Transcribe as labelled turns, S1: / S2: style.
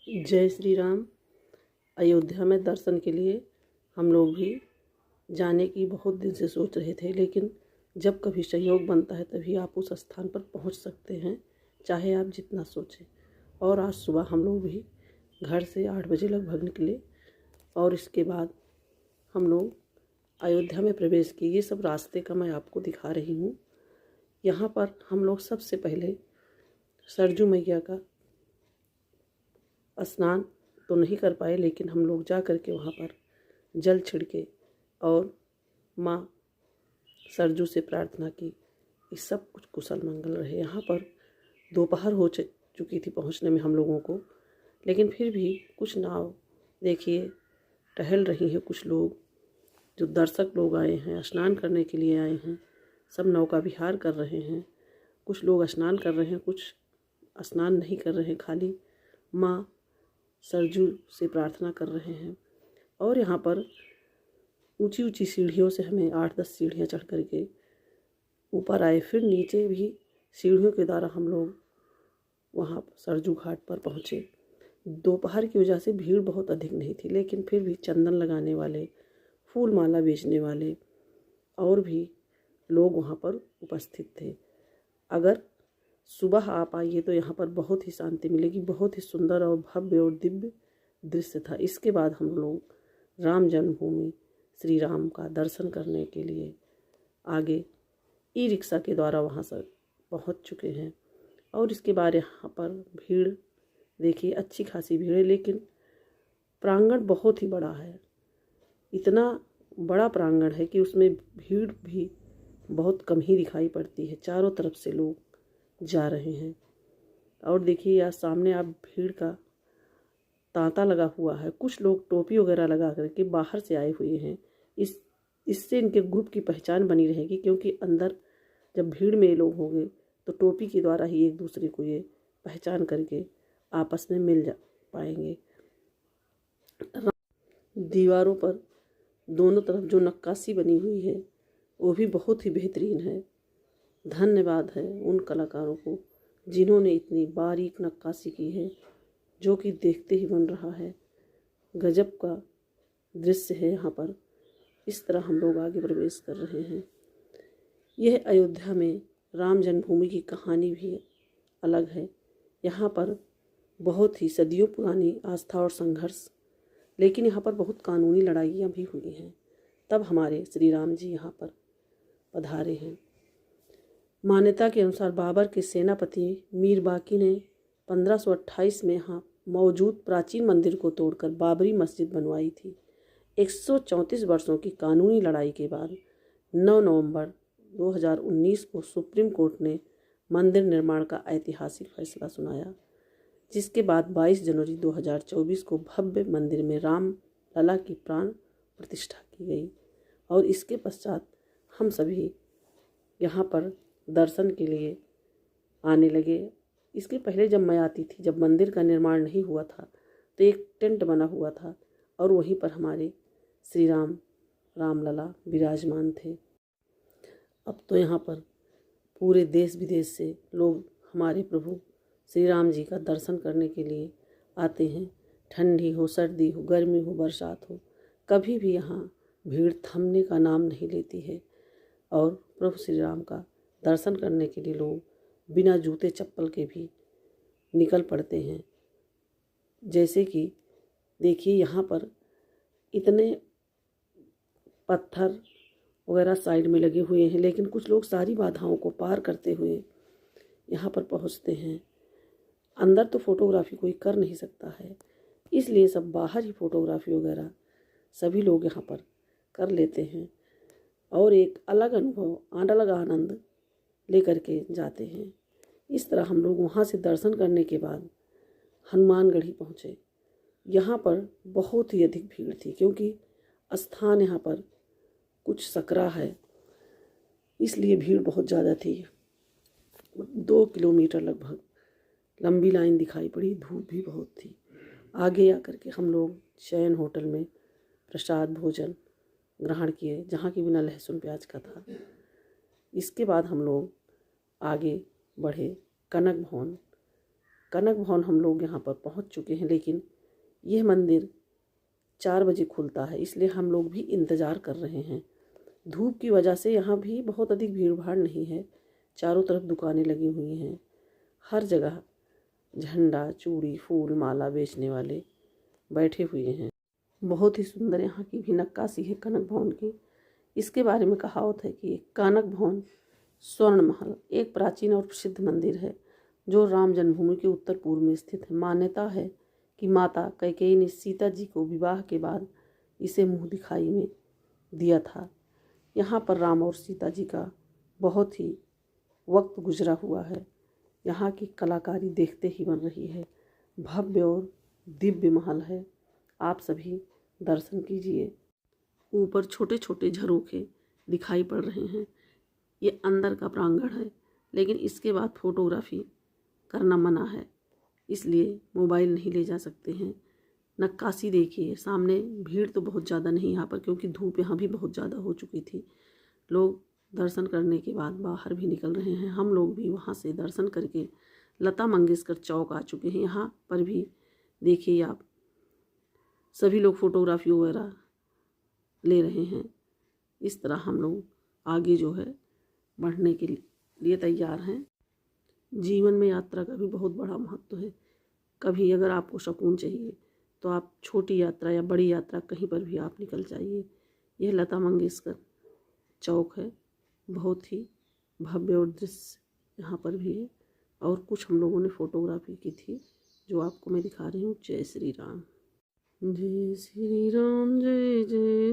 S1: जय श्री राम। अयोध्या में दर्शन के लिए हम लोग भी जाने की बहुत दिन से सोच रहे थे, लेकिन जब कभी संयोग बनता है तभी आप उस स्थान पर पहुंच सकते हैं, चाहे आप जितना सोचें। और आज सुबह हम लोग भी घर से 8 बजे लगभग निकले और इसके बाद हम लोग अयोध्या में प्रवेश किए। ये सब रास्ते का मैं आपको दिखा रही हूँ। यहाँ पर हम लोग सबसे पहले सरजू मैया का स्नान तो नहीं कर पाए, लेकिन हम लोग जा कर के वहाँ पर जल छिड़के और माँ सरजू से प्रार्थना की कि सब कुछ कुशल मंगल रहे। यहाँ पर दोपहर हो चुकी थी पहुँचने में हम लोगों को, लेकिन फिर भी कुछ नाव देखिए टहल रही हैं। कुछ लोग जो दर्शक लोग आए हैं, स्नान करने के लिए आए हैं, सब नौका विहार कर रहे हैं। कुछ लोग स्नान कर रहे हैं, कुछ स्नान नहीं कर रहे हैं, खाली माँ सरजू से प्रार्थना कर रहे हैं। और यहाँ पर ऊंची ऊंची सीढ़ियों से हमें 8-10 सीढ़ियाँ चढ़ करके ऊपर आए। फिर नीचे भी सीढ़ियों के द्वारा हम लोग वहाँ सरजू घाट पर पहुँचे। दोपहर की वजह से भीड़ बहुत अधिक नहीं थी, लेकिन फिर भी चंदन लगाने वाले, फूल माला बेचने वाले और भी लोग वहाँ पर उपस्थित थे। अगर सुबह आप आइए तो यहाँ पर बहुत ही शांति मिलेगी। बहुत ही सुंदर और भव्य और दिव्य दृश्य था। इसके बाद हम लोग राम जन्मभूमि श्री राम का दर्शन करने के लिए आगे ई रिक्शा के द्वारा वहाँ से पहुँच चुके हैं। और इसके बाद यहाँ पर भीड़ देखिए, अच्छी खासी भीड़ है, लेकिन प्रांगण बहुत ही बड़ा है। इतना बड़ा प्रांगण है कि उसमें भीड़ भी बहुत कम ही दिखाई पड़ती है। चारों तरफ से लोग जा रहे हैं। और देखिए यहाँ सामने आप भीड़ का तांता लगा हुआ है। कुछ लोग टोपी वगैरह लगा करके बाहर से आए हुए हैं। इससे इनके ग्रुप की पहचान बनी रहेगी, क्योंकि अंदर जब भीड़ में ये लोग होंगे तो टोपी के द्वारा ही एक दूसरे को ये पहचान करके आपस में मिल जा पाएंगे। दीवारों पर दोनों तरफ जो नक्काशी बनी हुई है वो भी बहुत ही बेहतरीन है। धन्यवाद है उन कलाकारों को जिन्होंने इतनी बारीक नक्काशी की है, जो कि देखते ही बन रहा है। गजब का दृश्य है। यहाँ पर इस तरह हम लोग आगे प्रवेश कर रहे हैं। यह अयोध्या में राम जन्मभूमि की कहानी भी अलग है। यहाँ पर बहुत ही सदियों पुरानी आस्था और संघर्ष, लेकिन यहाँ पर बहुत कानूनी लड़ाइयाँ भी हुई हैं, तब हमारे श्री राम जी यहाँ पर पधारे हैं। मान्यता के अनुसार बाबर के सेनापति मीर बाकी ने 1528 में यहाँ मौजूद प्राचीन मंदिर को तोड़कर बाबरी मस्जिद बनवाई थी। 134 वर्षों की कानूनी लड़ाई के बाद 9 नवंबर 2019 को सुप्रीम कोर्ट ने मंदिर निर्माण का ऐतिहासिक फैसला सुनाया, जिसके बाद 22 जनवरी 2024 को भव्य मंदिर में राम लला की प्राण प्रतिष्ठा की गई। और इसके पश्चात हम सभी यहाँ पर दर्शन के लिए आने लगे। इसके पहले जब मैं आती थी, जब मंदिर का निर्माण नहीं हुआ था, तो एक टेंट बना हुआ था और वहीं पर हमारे श्री राम रामलला विराजमान थे। अब तो यहाँ पर पूरे देश विदेश से लोग हमारे प्रभु श्री राम जी का दर्शन करने के लिए आते हैं। ठंडी हो, सर्दी हो, गर्मी हो, बरसात हो, कभी भी यहाँ भीड़ थमने का नाम नहीं लेती है। और प्रभु श्री राम का दर्शन करने के लिए लोग बिना जूते चप्पल के भी निकल पड़ते हैं। जैसे कि देखिए यहाँ पर इतने पत्थर वगैरह साइड में लगे हुए हैं, लेकिन कुछ लोग सारी बाधाओं को पार करते हुए यहाँ पर पहुँचते हैं। अंदर तो फोटोग्राफी कोई कर नहीं सकता है, इसलिए सब बाहर ही फोटोग्राफी वगैरह सभी लोग यहाँ पर कर लेते हैं और एक अलग अनुभव, अलग आनंद लेकर के जाते हैं। इस तरह हम लोग वहाँ से दर्शन करने के बाद हनुमानगढ़ी पहुँचे। यहाँ पर बहुत ही अधिक भीड़ थी, क्योंकि स्थान यहाँ पर कुछ सकरा है, इसलिए भीड़ बहुत ज़्यादा थी। 2 किलोमीटर लगभग लंबी लाइन दिखाई पड़ी। धूप भी बहुत थी। आगे आकर के हम लोग शयन होटल में प्रसाद भोजन ग्रहण किए, जहाँ की बिना लहसुन प्याज का था। इसके बाद हम लोग आगे बढ़े कनक भवन कनक भवन हम लोग यहाँ पर पहुँच चुके हैं, लेकिन यह मंदिर 4 बजे खुलता है, इसलिए हम लोग भी इंतज़ार कर रहे हैं। धूप की वजह से यहाँ भी बहुत अधिक भीड़ भाड़ नहीं है। चारों तरफ दुकानें लगी हुई हैं, हर जगह झंडा, चूड़ी, फूल, माला बेचने वाले बैठे हुए हैं। बहुत ही सुंदर यहाँ की भी नक्काशी है कनक भवन की। इसके बारे में कहावत है कि कनक भवन स्वर्ण महल एक प्राचीन और प्रसिद्ध मंदिर है जो राम जन्मभूमि के उत्तर पूर्व में स्थित है। मान्यता है कि माता कैकेयी ने सीता जी को विवाह के बाद इसे मुँह दिखाई में दिया था। यहाँ पर राम और सीता जी का बहुत ही वक्त गुजरा हुआ है। यहाँ की कलाकारी देखते ही बन रही है। भव्य और दिव्य महल है। आप सभी दर्शन कीजिए। ऊपर छोटे छोटे झरोखे दिखाई पड़ रहे हैं। ये अंदर का प्रांगण है, लेकिन इसके बाद फोटोग्राफी करना मना है, इसलिए मोबाइल नहीं ले जा सकते हैं। नक्काशी देखिए सामने। भीड़ तो बहुत ज़्यादा नहीं यहाँ पर, क्योंकि धूप यहाँ भी बहुत ज़्यादा हो चुकी थी। लोग दर्शन करने के बाद बाहर भी निकल रहे हैं। हम लोग भी वहाँ से दर्शन करके लता मंगेशकर चौक आ चुके हैं। यहाँ पर भी देखिए आप, सभी लोग फोटोग्राफी वगैरह ले रहे हैं। इस तरह हम लोग आगे जो है बढ़ने के लिए तैयार हैं। जीवन में यात्रा का भी बहुत बड़ा महत्व है। कभी अगर आपको सुकून चाहिए तो आप छोटी यात्रा या बड़ी यात्रा कहीं पर भी आप निकल जाइए। यह लता मंगेशकर चौक है। बहुत ही भव्य और दृश्य यहाँ पर भी है। और कुछ हम लोगों ने फोटोग्राफी की थी जो आपको मैं दिखा रही हूँ। जय श्री राम, जय श्री राम, जय जय